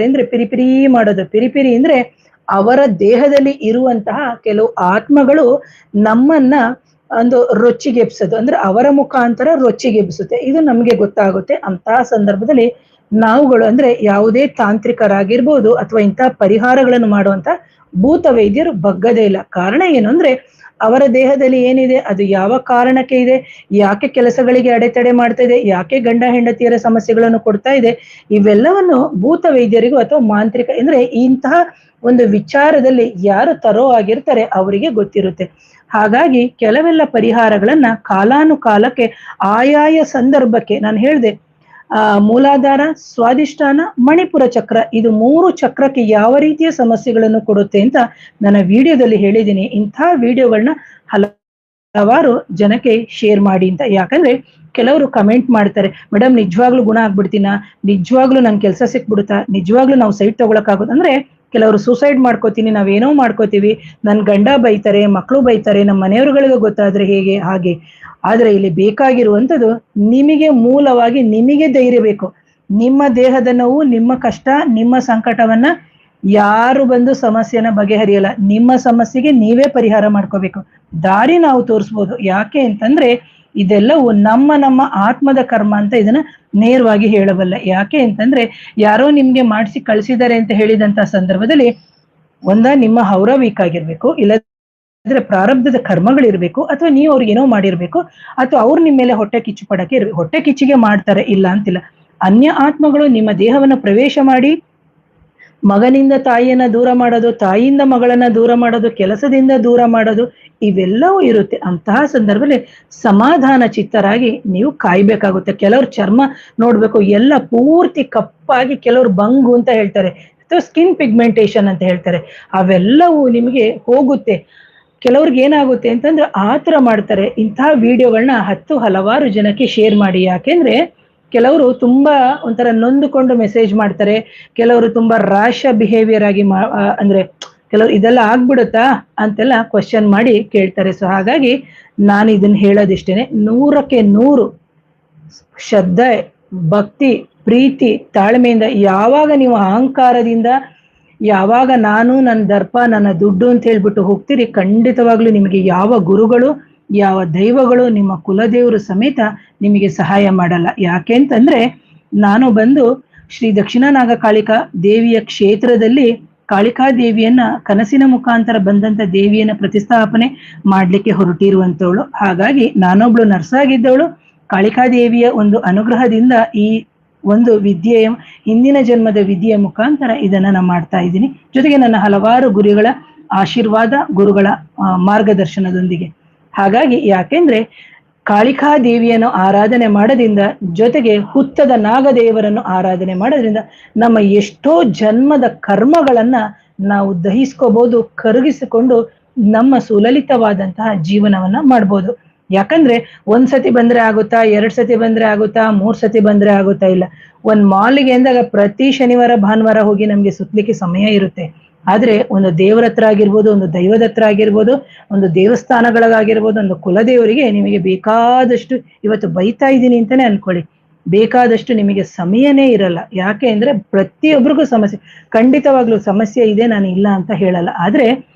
ಅಂದ್ರೆ ಪಿರಿಪಿರಿ ಮಾಡೋದು. ಪಿರಿಪಿರಿ ಅಂದ್ರೆ ಅವರ ದೇಹದಲ್ಲಿ ಇರುವಂತಹ ಕೆಲವು ಆತ್ಮಗಳು ನಮ್ಮನ್ನ ಒಂದು ರೊಚ್ಚಿಗೆಬ್ಸೋದು, ಅಂದ್ರೆ ಅವರ ಮುಖಾಂತರ ರೊಚ್ಚಿಗೆಬ್ಸುತ್ತೆ. ಇದು ನಮ್ಗೆ ಗೊತ್ತಾಗುತ್ತೆ. ಅಂತಹ ಸಂದರ್ಭದಲ್ಲಿ ನಾವುಗಳು ಅಂದ್ರೆ ಯಾವುದೇ ತಾಂತ್ರಿಕರಾಗಿರ್ಬೋದು ಅಥವಾ ಇಂತಹ ಪರಿಹಾರಗಳನ್ನು ಮಾಡುವಂತ ಭೂತ ವೈದ್ಯರು ಬಗ್ಗದೇ ಇಲ್ಲ. ಕಾರಣ ಏನು ಅಂದ್ರೆ ಅವರ ದೇಹದಲ್ಲಿ ಏನಿದೆ, ಅದು ಯಾವ ಕಾರಣಕ್ಕೆ ಇದೆ, ಯಾಕೆ ಕೆಲಸಗಳಿಗೆ ಅಡೆತಡೆ ಮಾಡ್ತಾ ಇದೆ, ಯಾಕೆ ಗಂಡ ಹೆಂಡತಿಯರ ಸಮಸ್ಯೆಗಳನ್ನು ಕೊಡ್ತಾ ಇದೆ, ಇವೆಲ್ಲವನ್ನು ಭೂತ ವೈದ್ಯರಿಗೂ ಅಥವಾ ಮಾಂತ್ರಿಕ ಅಂದ್ರೆ ಇಂತಹ ಒಂದು ವಿಚಾರದಲ್ಲಿ ಯಾರು ತರೋ ಆಗಿರ್ತಾರೆ ಅವರಿಗೆ ಗೊತ್ತಿರುತ್ತೆ. ಹಾಗಾಗಿ ಕೆಲವೆಲ್ಲ ಪರಿಹಾರಗಳನ್ನ ಕಾಲಾನುಕಾಲಕ್ಕೆ ಆಯಾಯ ಸಂದರ್ಭಕ್ಕೆ ನಾನು ಹೇಳಿದೆ, ಮೂಲಾಧಾರ, ಸ್ವಾಧಿಷ್ಠಾನ, ಮಣಿಪುರ ಚಕ್ರ, ಇದು 3 ಚಕ್ರಕ್ಕೆ ಯಾವ ರೀತಿಯ ಸಮಸ್ಯೆಗಳನ್ನು ಕೊಡುತ್ತೆ ಅಂತ ನನ್ನ ವಿಡಿಯೋದಲ್ಲಿ ಹೇಳಿದ್ದೀನಿ. ಇಂಥ ವಿಡಿಯೋಗಳನ್ನ ಹಲವಾರು ಜನಕ್ಕೆ ಶೇರ್ ಮಾಡಿ ಅಂತ. ಯಾಕಂದ್ರೆ ಕೆಲವರು ಕಮೆಂಟ್ ಮಾಡ್ತಾರೆ, ಮೇಡಮ್ ನಿಜವಾಗ್ಲೂ ಗುಣ ಆಗ್ಬಿಡ್ತೀನ, ನಿಜವಾಗ್ಲೂ ನನ್ ಕೆಲಸ ಸಿಕ್ಬಿಡುತ್ತಾ, ನಿಜವಾಗ್ಲೂ ನಾವು ಸೈಟ್ ತಗೊಳಕ್ಕಾಗೋದು. ಅಂದ್ರೆ ಕೆಲವರು ಸೂಸೈಡ್ ಮಾಡ್ಕೋತೀನಿ, ನಾವೇನೋ ಮಾಡ್ಕೋತೀವಿ, ನನ್ ಗಂಡ ಬೈತಾರೆ, ಮಕ್ಕಳು ಬೈತಾರೆ, ನಮ್ಮ ಮನೆಯವ್ರುಗಳಿಗೆ ಗೊತ್ತಾದ್ರೆ ಹೇಗೆ, ಹಾಗೆ. ಆದ್ರೆ ಇಲ್ಲಿ ಬೇಕಾಗಿರುವಂಥದ್ದು ನಿಮಗೆ ಮೂಲವಾಗಿ ನಿಮಗೆ ಧೈರ್ಯ ಬೇಕು. ನಿಮ್ಮ ದೇಹದ ನೋವು, ನಿಮ್ಮ ಕಷ್ಟ, ನಿಮ್ಮ ಸಂಕಟವನ್ನ ಯಾರು ಬಂದು ಸಮಸ್ಯೆನ ಬಗೆಹರಿಯಲ್ಲ. ನಿಮ್ಮ ಸಮಸ್ಯೆಗೆ ನೀವೇ ಪರಿಹಾರ ಮಾಡ್ಕೋಬೇಕು. ದಾರಿ ನಾವು ತೋರಿಸ್ಬೋದು. ಯಾಕೆ ಅಂತಂದ್ರೆ ಇದೆಲ್ಲವೂ ನಮ್ಮ ಆತ್ಮದ ಕರ್ಮ ಅಂತ ಇದನ್ನ ನೇರವಾಗಿ ಹೇಳಬಲ್ಲ. ಯಾಕೆ ಅಂತಂದ್ರೆ ಯಾರೋ ನಿಮ್ಗೆ ಮಾಡಿಸಿ ಕಳಿಸಿದ್ದಾರೆ ಅಂತ ಹೇಳಿದಂತ ಸಂದರ್ಭದಲ್ಲಿ ನಿಮ್ಮ ಹೌರ ವೀಕ್ ಆಗಿರ್ಬೇಕು, ಇಲ್ಲದ್ರೆ ಪ್ರಾರಬ್ಧದ ಕರ್ಮಗಳಿರ್ಬೇಕು, ಅಥವಾ ನೀವು ಅವ್ರಿಗೆ ಏನೋ ಮಾಡಿರ್ಬೇಕು, ಅಥವಾ ಅವ್ರು ನಿಮ್ಮ ಮೇಲೆ ಹೊಟ್ಟೆ ಕಿಚ್ಚು ಪಡಕ್ಕೆ ಇರ್ಬೇಕು. ಹೊಟ್ಟೆ ಕಿಚ್ಚಿಗೆ ಮಾಡ್ತಾರೆ ಇಲ್ಲ ಅಂತಿಲ್ಲ. ಅನ್ಯ ಆತ್ಮಗಳು ನಿಮ್ಮ ದೇಹವನ್ನು ಪ್ರವೇಶ ಮಾಡಿ ಮಗನಿಂದ ತಾಯಿಯನ್ನ ದೂರ ಮಾಡೋದು, ತಾಯಿಯಿಂದ ಮಗಳನ್ನ ದೂರ ಮಾಡೋದು, ಕೆಲಸದಿಂದ ದೂರ ಮಾಡೋದು, ಇವೆಲ್ಲವೂ ಇರುತ್ತೆ. ಅಂತಹ ಸಂದರ್ಭದಲ್ಲಿ ಸಮಾಧಾನ ಚಿತ್ತರಾಗಿ ನೀವು ಕಾಯ್ಬೇಕಾಗುತ್ತೆ. ಕೆಲವ್ರು ಚರ್ಮ ನೋಡ್ಬೇಕು, ಎಲ್ಲ ಪೂರ್ತಿ ಕಪ್ಪಾಗಿ, ಕೆಲವ್ರು ಬಂಗು ಅಂತ ಹೇಳ್ತಾರೆ, ಅಥವಾ ಸ್ಕಿನ್ ಪಿಗ್ಮೆಂಟೇಶನ್ ಅಂತ ಹೇಳ್ತಾರೆ, ಅವೆಲ್ಲವೂ ನಿಮಗೆ ಹೋಗುತ್ತೆ. ಕೆಲವ್ರಿಗೆ ಏನಾಗುತ್ತೆ ಅಂತಂದ್ರೆ ಆತರ ಮಾಡ್ತಾರೆ. ಇಂತಹ ವಿಡಿಯೋಗಳನ್ನ ಹಲವಾರು ಜನಕ್ಕೆ ಶೇರ್ ಮಾಡಿ. ಯಾಕೆಂದ್ರೆ ಕೆಲವರು ತುಂಬಾ ಒಂಥರ ನೊಂದುಕೊಂಡು ಮೆಸೇಜ್ ಮಾಡ್ತಾರೆ, ಕೆಲವರು ತುಂಬಾ ರ್ಯಾಶ್ ಬಿಹೇವಿಯರ್ ಆಗಿ ಅಂದ್ರೆ ಕೆಲವರು ಇದೆಲ್ಲ ಆಗ್ಬಿಡುತ್ತಾ ಅಂತೆಲ್ಲ ಕ್ವಶನ್ ಮಾಡಿ ಕೇಳ್ತಾರೆ. ಸೊ ಹಾಗಾಗಿ ನಾನು ಇದನ್ನ ಹೇಳೋದಿಷ್ಟೇನೆ, 100ಕ್ಕೆ 100 ಶ್ರದ್ಧೆ, ಭಕ್ತಿ, ಪ್ರೀತಿ, ತಾಳ್ಮೆಯಿಂದ, ಯಾವಾಗ ನೀವು ಅಹಂಕಾರದಿಂದ, ಯಾವಾಗ ನಾನು ನನ್ನ ದರ್ಪ, ನನ್ನ ದುಡ್ಡು ಅಂತ ಹೇಳ್ಬಿಟ್ಟು ಹೋಗ್ತೀರಿ, ಖಂಡಿತವಾಗ್ಲೂ ನಿಮಗೆ ಯಾವ ಗುರುಗಳು, ಯಾವ ದೈವಗಳು, ನಿಮ್ಮ ಕುಲದೇವರು ಸಮೇತ ನಿಮಗೆ ಸಹಾಯ ಮಾಡಲ್ಲ. ಯಾಕೆ ಅಂತಂದ್ರೆ ನಾನು ಬಂದು ಶ್ರೀ ದಕ್ಷಿಣ ನಾಗಕಾಳಿಕಾ ದೇವಿಯ ಕ್ಷೇತ್ರದಲ್ಲಿ ಕಾಳಿಕಾ ದೇವಿಯನ್ನ ಕನಸಿನ ಮುಖಾಂತರ ಬಂದಂತ ದೇವಿಯನ್ನ ಪ್ರತಿಷ್ಠಾಪನೆ ಮಾಡ್ಲಿಕ್ಕೆ ಹೊರಟಿರುವಂತವಳು. ಹಾಗಾಗಿ ನಾನೊಬ್ಳು ನರ್ಸಾಗಿದ್ದವಳು ಕಾಳಿಕಾ ದೇವಿಯ ಒಂದು ಅನುಗ್ರಹದಿಂದ ಈ ಒಂದು ವಿದ್ಯೆಯ, ಹಿಂದಿನ ಜನ್ಮದ ವಿದ್ಯೆಯ ಮುಖಾಂತರ ಇದನ್ನ ನಾನು ಮಾಡ್ತಾ ಇದ್ದೀನಿ. ಜೊತೆಗೆ ನನ್ನ ಹಲವಾರು ಗುರುಗಳ ಆಶೀರ್ವಾದ, ಗುರುಗಳ ಮಾರ್ಗದರ್ಶನದೊಂದಿಗೆ. ಹಾಗಾಗಿ ಯಾಕೆಂದ್ರೆ ಕಾಳಿಕಾ ದೇವಿಯನ್ನು ಆರಾಧನೆ ಮಾಡೋದ್ರಿಂದ, ಜೊತೆಗೆ ಹುತ್ತದ ನಾಗದೇವರನ್ನು ಆರಾಧನೆ ಮಾಡೋದ್ರಿಂದ ನಮ್ಮ ಎಷ್ಟೋ ಜನ್ಮದ ಕರ್ಮಗಳನ್ನ ನಾವು ದಹಿಸ್ಕೋಬಹುದು, ಕರಗಿಸಿಕೊಂಡು ನಮ್ಮ ಸುಲಲಿತವಾದಂತಹ ಜೀವನವನ್ನ ಮಾಡ್ಬೋದು. ಯಾಕಂದ್ರೆ 1 ಸತಿ ಬಂದ್ರೆ ಆಗುತ್ತಾ, 2 ಸತಿ ಬಂದ್ರೆ ಆಗುತ್ತಾ, 3 ಸತಿ ಬಂದ್ರೆ ಆಗುತ್ತಾ, ಇಲ್ಲ. ಒಂದ್ ಮಾಲಿಗೆ ಅಂದಾಗ ಪ್ರತಿ ಶನಿವಾರ ಭಾನುವಾರ ಹೋಗಿ ನಮ್ಗೆ ಸುತ್ತಲಿಕ್ಕೆ ಸಮಯ ಇರುತ್ತೆ. ಆದ್ರೆ ಒಂದು ದೇವರ ಹತ್ರ ಆಗಿರ್ಬೋದು, ಒಂದು ದೈವದ ಹತ್ರ ಆಗಿರ್ಬೋದು, ಒಂದು ದೇವಸ್ಥಾನಗಳಾಗಿರ್ಬೋದು, ಒಂದು ಕುಲದೇವರಿಗೆ ನಿಮಗೆ ಬೇಕಾದಷ್ಟು, ಇವತ್ತು ಬೈತಾ ಇದ್ದೀನಿ ಅಂತಾನೆ ಅನ್ಕೊಳ್ಳಿ, ಬೇಕಾದಷ್ಟು ನಿಮಗೆ ಸಮಯನೇ ಇರಲ್ಲ. ಯಾಕೆ ಅಂದ್ರೆ ಪ್ರತಿಯೊಬ್ಬರಿಗೂ ಸಮಸ್ಯೆ, ಖಂಡಿತವಾಗ್ಲೂ ಸಮಸ್ಯೆ ಇದೆ, ನಾನು ಇಲ್ಲ ಅಂತ ಹೇಳಲ್ಲ. ಆದ್ರೆ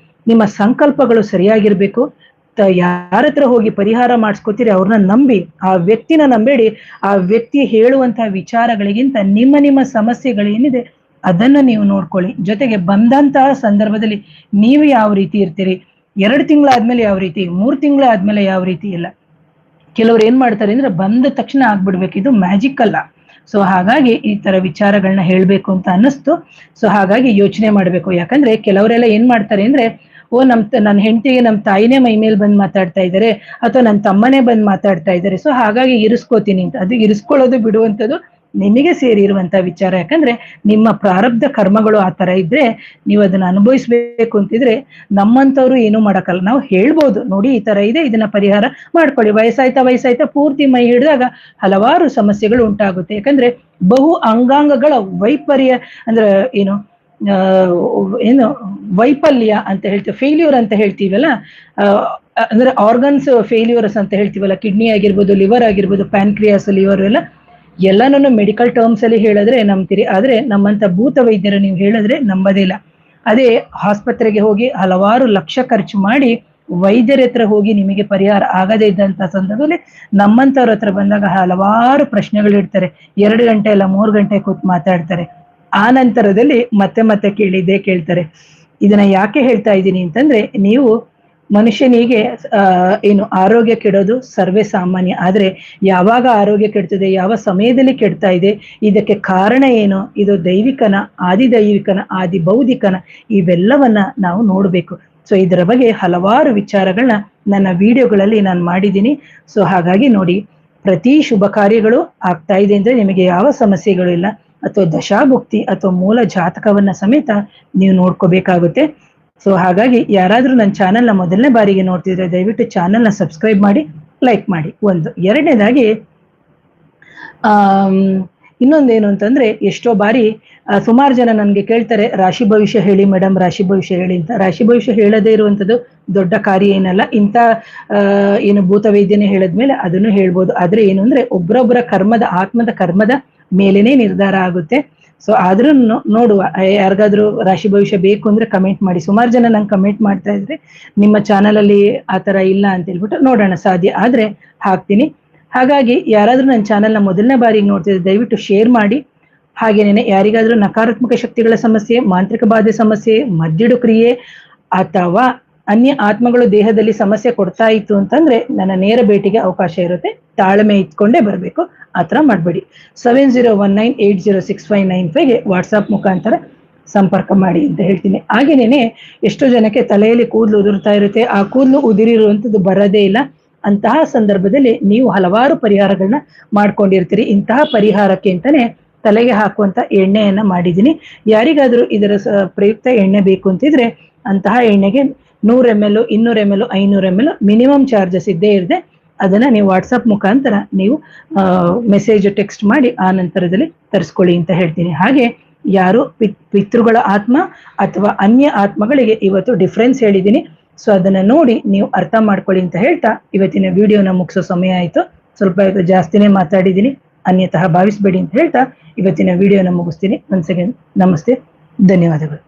ನಿಮ್ಮ ಸಂಕಲ್ಪಗಳು ಸರಿಯಾಗಿರ್ಬೇಕು. ಯಾರ ಹತ್ರ ಹೋಗಿ ಪರಿಹಾರ ಮಾಡಿಸ್ಕೊತೀರಿ ಅವ್ರನ್ನ ನಂಬಿ, ಆ ವ್ಯಕ್ತಿನ ನಂಬೇಡಿ. ಆ ವ್ಯಕ್ತಿ ಹೇಳುವಂತಹ ವಿಚಾರಗಳಿಗಿಂತ ನಿಮ್ಮ ಸಮಸ್ಯೆಗಳೇನಿದೆ ಅದನ್ನ ನೀವು ನೋಡ್ಕೊಳ್ಳಿ. ಜೊತೆಗೆ ಬಂದಂತಹ ಸಂದರ್ಭದಲ್ಲಿ ನೀವು ಯಾವ ರೀತಿ ಇರ್ತೀರಿ, 2 ತಿಂಗಳಾದ್ಮೇಲೆ ಯಾವ ರೀತಿ, 3 ತಿಂಗಳಾದ್ಮೇಲೆ ಯಾವ ರೀತಿ ಇಲ್ಲ. ಕೆಲವ್ರು ಏನ್ ಮಾಡ್ತಾರೆ ಅಂದ್ರೆ ಬಂದ ತಕ್ಷಣ ಆಗ್ಬಿಡ್ಬೇಕು, ಇದು ಮ್ಯಾಜಿಕ್ ಅಲ್ಲ. ಸೊ ಹಾಗಾಗಿ ಈ ತರ ವಿಚಾರಗಳನ್ನ ಹೇಳ್ಬೇಕು ಅಂತ ಅನ್ನಿಸ್ತು. ಸೊ ಹಾಗಾಗಿ ಯೋಚನೆ ಮಾಡ್ಬೇಕು. ಯಾಕಂದ್ರೆ ಕೆಲವರೆಲ್ಲ ಏನ್ ಮಾಡ್ತಾರೆ ಅಂದ್ರೆ, ನನ್ನ ಹೆಂಡತಿಗೆ ನಮ್ಮ ತಾಯಿನೇ ಮೈ ಮೇಲೆ ಬಂದು ಮಾತಾಡ್ತಾ ಇದ್ದಾರೆ, ಅಥವಾ ನನ್ನ ತಮ್ಮನೇ ಬಂದು ಮಾತಾಡ್ತಾ ಇದ್ದಾರೆ, ಸೊ ಹಾಗಾಗಿ ಇರಿಸ್ಕೋತೀನಿ ಅಂತ. ಅದು ಇರಿಸ್ಕೊಳ್ಳೋದು ಬಿಡುವಂಥದ್ದು ನಿಮಗೆ ಸೇರಿರುವಂತ ವಿಚಾರ. ಯಾಕಂದ್ರೆ ನಿಮ್ಮ ಪ್ರಾರಬ್ಧ ಕರ್ಮಗಳು ಆ ತರ ಇದ್ರೆ ನೀವು ಅದನ್ನ ಅನುಭವಿಸ್ಬೇಕು ಅಂತಿದ್ರೆ ನಮ್ಮಂತವ್ರು ಏನೂ ಮಾಡಕ್ಕಲ್ಲ. ನಾವು ಹೇಳ್ಬೋದು, ನೋಡಿ ಈ ತರ ಇದೆ, ಇದನ್ನ ಪರಿಹಾರ ಮಾಡ್ಕೊಳ್ಳಿ, ವಯಸ್ಸಾಯ್ತಾ ಪೂರ್ತಿ ಮೈ ಹಿಡಿದಾಗ ಹಲವಾರು ಸಮಸ್ಯೆಗಳು ಉಂಟಾಗುತ್ತೆ. ಯಾಕಂದ್ರೆ ಬಹು ಅಂಗಾಂಗಗಳ ವೈಪರ್ಯ ಅಂದ್ರೆ ಏನು ವೈಫಲ್ಯ ಅಂತ ಹೇಳ್ತೀವಿ, ಫೇಲ್ಯೂರ್ ಅಂತ ಹೇಳ್ತೀವಲ್ಲ, ಅಂದ್ರೆ ಆರ್ಗನ್ಸ್ ಫೇಲ್ಯೂರ್ಸ್ ಅಂತ ಹೇಳ್ತೀವಲ್ಲ, ಕಿಡ್ನಿ ಆಗಿರ್ಬೋದು, ಲಿವರ್ ಆಗಿರ್ಬೋದು, ಪ್ಯಾನ್ಕ್ರಿಯಾಸ್, ಲಿವರ್ ಎಲ್ಲ ಎಲ್ಲನೂ ಮೆಡಿಕಲ್ ಟರ್ಮ್ಸ್ ಅಲ್ಲಿ ಹೇಳಿದ್ರೆ ನಂಬ್ತೀರಿ, ಆದ್ರೆ ನಮ್ಮಂತ ಭೂತ ವೈದ್ಯರು ನೀವು ಹೇಳಿದ್ರೆ ನಂಬೋದೇ ಇಲ್ಲ. ಅದೇ ಆಸ್ಪತ್ರೆಗೆ ಹೋಗಿ ಹಲವಾರು ಲಕ್ಷ ಖರ್ಚು ಮಾಡಿ ವೈದ್ಯರ ಹತ್ರ ಹೋಗಿ ನಿಮಗೆ ಪರಿಹಾರ ಆಗದೇ ಇದ್ದಂತ ಸಂದರ್ಭದಲ್ಲಿ ನಮ್ಮಂತವ್ರ ಹತ್ರ ಬಂದಾಗ ಹಲವಾರು ಪ್ರಶ್ನೆಗಳು ಇಡ್ತಾರೆ. 2 ಗಂಟೆ ಅಲ್ಲ 3 ಗಂಟೆ ಕೂತ್ ಮಾತಾಡ್ತಾರೆ. ಆ ನಂತರದಲ್ಲಿ ಮತ್ತೆ ಮತ್ತೆ ಕೇಳ್ತಾರೆ. ಇದನ್ನ ಯಾಕೆ ಹೇಳ್ತಾ ಇದ್ದೀನಿ ಅಂತಂದ್ರೆ, ನೀವು ಮನುಷ್ಯನಿಗೆ ಏನು ಆರೋಗ್ಯ ಕೆಡೋದು ಸರ್ವೇ ಸಾಮಾನ್ಯ. ಆದ್ರೆ ಯಾವಾಗ ಆರೋಗ್ಯ ಕೆಡ್ತದೆ, ಯಾವ ಸಮಯದಲ್ಲಿ ಕೆಡ್ತಾ ಇದೆ, ಇದಕ್ಕೆ ಕಾರಣ ಏನು, ಇದು ದೈವಿಕನ, ಆದಿದೈವಿಕನ, ಆದಿ ಬೌದ್ಧಿಕನ, ಇವೆಲ್ಲವನ್ನ ನಾವು ನೋಡ್ಬೇಕು. ಸೊ ಇದರ ಬಗ್ಗೆ ಹಲವಾರು ವಿಚಾರಗಳನ್ನ ನನ್ನ ವಿಡಿಯೋಗಳಲ್ಲಿ ನಾನು ಮಾಡಿದ್ದೀನಿ. ಸೊ ಹಾಗಾಗಿ ನೋಡಿ, ಪ್ರತಿ ಶುಭ ಕಾರ್ಯಗಳು ಆಗ್ತಾ ಇದೆ ಅಂದ್ರೆ ನಿಮಗೆ ಯಾವ ಸಮಸ್ಯೆಗಳು ಇಲ್ಲ, ಅಥವಾ ದಶಾಭುಕ್ತಿ ಅಥವಾ ಮೂಲ ಜಾತಕವನ್ನ ಸಮೇತ ನೀವು ನೋಡ್ಕೋಬೇಕಾಗುತ್ತೆ. ಸೊ ಹಾಗಾಗಿ ಯಾರಾದ್ರೂ ನನ್ನ ಚಾನೆಲ್ನ ಮೊದಲನೇ ಬಾರಿಗೆ ನೋಡ್ತಿದ್ರೆ ದಯವಿಟ್ಟು ಚಾನೆಲ್ನ ಸಬ್ಸ್ಕ್ರೈಬ್ ಮಾಡಿ, ಲೈಕ್ ಮಾಡಿ. ಒಂದು ಎರಡನೇದಾಗಿ ಇನ್ನೊಂದೇನು ಅಂತಂದ್ರೆ, ಎಷ್ಟೋ ಬಾರಿ ಸುಮಾರು ಜನ ನನ್ಗೆ ಕೇಳ್ತಾರೆ, ರಾಶಿ ಭವಿಷ್ಯ ಹೇಳಿ ಮೇಡಮ್, ರಾಶಿ ಭವಿಷ್ಯ ಹೇಳಿ ಅಂತ. ರಾಶಿ ಭವಿಷ್ಯ ಹೇಳದೇ ಇರುವಂತದ್ದು ದೊಡ್ಡ ಕಾರ್ಯ ಏನಲ್ಲ. ಇಂಥ ಏನು ಭೂತ ವೈದ್ಯನೇ ಹೇಳಿದ್ಮೇಲೆ ಅದನ್ನು ಹೇಳ್ಬೋದು. ಆದ್ರೆ ಏನು ಅಂದ್ರೆ, ಒಬ್ಬರೊಬ್ಬರ ಆತ್ಮದ ಕರ್ಮದ ಮೇಲೇನೆ ನಿರ್ಧಾರ ಆಗುತ್ತೆ. ಸೊ ಆದ್ರೂ ನೋಡುವ, ಯಾರಿಗಾದ್ರೂ ರಾಶಿ ಭವಿಷ್ಯ ಬೇಕು ಅಂದ್ರೆ ಕಮೆಂಟ್ ಮಾಡಿ. ಸುಮಾರು ಜನ ನಂಗೆ ಕಮೆಂಟ್ ಮಾಡ್ತಾ ಇದ್ರೆ ನಿಮ್ಮ ಚಾನಲ್ ಅಲ್ಲಿ ಆತರ ಇಲ್ಲ ಅಂತ ಹೇಳ್ಬಿಟ್ಟು, ನೋಡೋಣ ಸಾಧ್ಯ ಆದ್ರೆ ಹಾಕ್ತೀನಿ. ಹಾಗಾಗಿ ಯಾರಾದ್ರೂ ನನ್ನ ಚಾನೆಲ್ನ ಮೊದಲನೇ ಬಾರಿಗೆ ನೋಡ್ತಿದ್ರೆ ದಯವಿಟ್ಟು ಶೇರ್ ಮಾಡಿ. ಹಾಗೇನೇನೆ ಯಾರಿಗಾದ್ರೂ ನಕಾರಾತ್ಮಕ ಶಕ್ತಿಗಳ ಸಮಸ್ಯೆ, ಮಾಂತ್ರಿಕ ಬಾಧೆ ಸಮಸ್ಯೆ, ಮದ್ದಿಡು ಕ್ರಿಯೆ ಅಥವಾ ಅನ್ಯ ಆತ್ಮಗಳು ದೇಹದಲ್ಲಿ ಸಮಸ್ಯೆ ಕೊಡ್ತಾ ಇತ್ತು ಅಂತಂದ್ರೆ ನನ್ನ ನೇರ ಭೇಟಿಗೆ ಅವಕಾಶ ಇರುತ್ತೆ. ತಾಳ್ಮೆ ಇಟ್ಕೊಂಡೇ ಬರಬೇಕು, ಆತರ ಮಾಡ್ಬೇಡಿ. 7019806595ಗೆ ವಾಟ್ಸಾಪ್ ಮುಖಾಂತರ ಸಂಪರ್ಕ ಮಾಡಿ ಅಂತ ಹೇಳ್ತೀನಿ. ಹಾಗೇನೇನೆ ಎಷ್ಟೋ ಜನಕ್ಕೆ ತಲೆಯಲ್ಲಿ ಕೂದಲು ಉದುರ್ತಾ ಇರುತ್ತೆ, ಆ ಕೂದಲು ಉದುರಿರುವಂಥದ್ದು ಬರೋದೇ ಇಲ್ಲ. ಅಂತಹ ಸಂದರ್ಭದಲ್ಲಿ ನೀವು ಹಲವಾರು ಪರಿಹಾರಗಳನ್ನ ಮಾಡ್ಕೊಂಡಿರ್ತೀರಿ. ಇಂತಹ ಪರಿಹಾರಕ್ಕೆ ಅಂತಾನೆ ತಲೆಗೆ ಹಾಕುವಂತ ಎಣ್ಣೆಯನ್ನ ಮಾಡಿದ್ದೀನಿ. ಯಾರಿಗಾದ್ರೂ ಇದರ ಪ್ರಯುಕ್ತ ಎಣ್ಣೆ ಬೇಕು ಅಂತಿದ್ರೆ ಅಂತಹ ಎಣ್ಣೆಗೆ 100 ml 200 ml 500 ml minimum charges ಇದ್ದೇ ಇರದೆ ಅದನ್ನ ನೀವು ವಾಟ್ಸಪ್ ಮುಖಾಂತರ ನೀವು ಮೆಸೇಜ್ ಟೆಕ್ಸ್ಟ್ ಮಾಡಿ ಆ ನಂತರದಲ್ಲಿ ತರಿಸ್ಕೊಳ್ಳಿ ಅಂತ ಹೇಳ್ತೀನಿ. ಹಾಗೆ ಯಾರು ಪಿತೃಗಳ ಆತ್ಮ ಅಥವಾ ಅನ್ಯ ಆತ್ಮಗಳಿಗೆ ಇವತ್ತು ಡಿಫ್ರೆನ್ಸ್ ಹೇಳಿದ್ದೀನಿ. ಸೊ ಅದನ್ನ ನೋಡಿ ನೀವು ಅರ್ಥ ಮಾಡ್ಕೊಳ್ಳಿ ಅಂತ ಹೇಳ್ತಾ ಇವತ್ತಿನ ವಿಡಿಯೋನ ಮುಗಿಸೋ ಸಮಯ ಆಯ್ತು. ಸ್ವಲ್ಪ ಜಾಸ್ತಿನೇ ಮಾತಾಡಿದ್ದೀನಿ, ಅನ್ಯತಃ ಭಾವಿಸ್ಬೇಡಿ ಅಂತ ಹೇಳ್ತಾ ಇವತ್ತಿನ ವಿಡಿಯೋನ ಮುಗಿಸ್ತೀನಿ. ಒನ್ಸ್ ಅಗೇನ್ ನಮಸ್ತೆ, ಧನ್ಯವಾದಗಳು.